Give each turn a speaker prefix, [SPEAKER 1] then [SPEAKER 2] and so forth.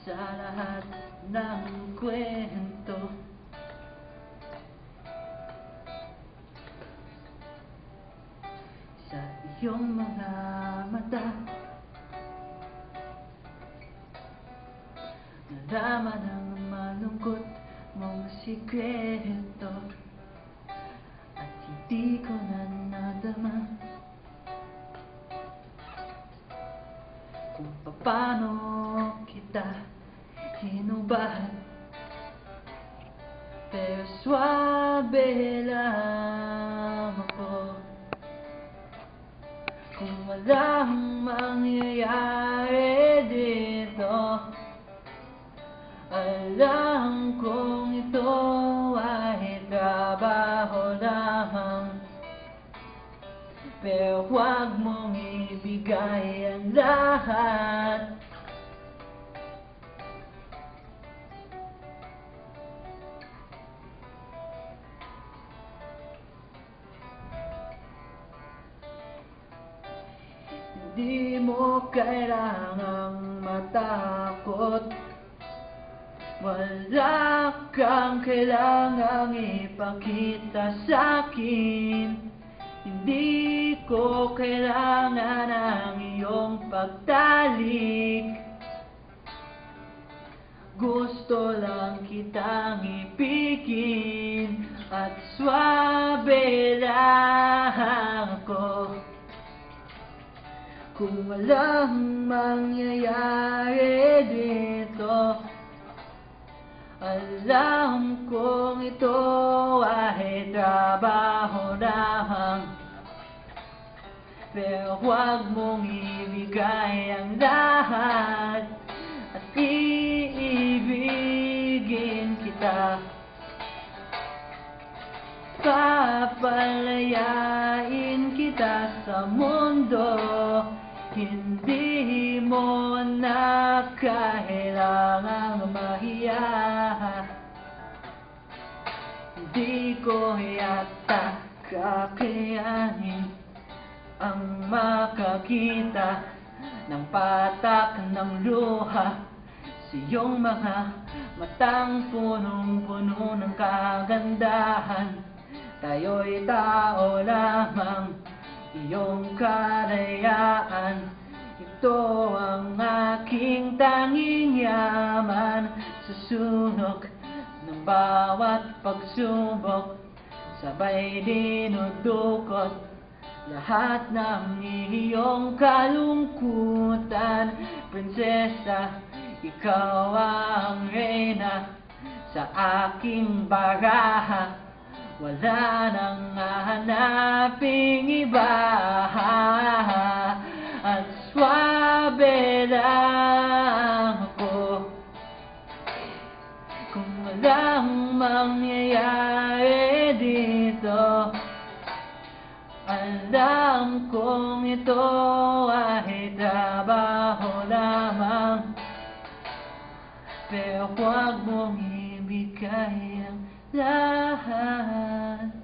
[SPEAKER 1] sa lahat ng kwento. Sa iyong mga mata, nalaman ang malungkot mong sikreto, at hindi ko na nadama kung paano kita hinubahan. Pero swabe lang ako kung walang mangyayari dito. Alam kong ito ay trabaho lamang, pero huwag mong ibigay ang lahat. Hindi mo kailangang matakot, wala kang kailangang ipakita sa'kin. Hindi ko kailangan ang iyong pagtalik, gusto lang kitang ibigin at swabe lang ako kung walang mangyayari dito. Alam kong ito ay trabaho lamang, pero huwag mong ibigay ang lahat at iibigin kita. Papalayain kita sa mundo, hindi mo na kailangang mahiya. Hindi ko yata kakayanin ang makakita ng patak ng luha sa iyong mga matang punong-puno ng kagandahan. Tayo'y tao lamang, iyong kalayaan, ito ang aking tanging yaman. Sa sunog ng bawat pagsubok, sabay dinudukot lahat ng iyong kalungkutan. Prinsesa, ikaw ang reyna sa aking baraha, wala nang hahanaping iba. At swabe lang ako kung walang mangyayari dito. Alam kong ito ay trabaho lamang, pero huwag mong ibigay ang lahat.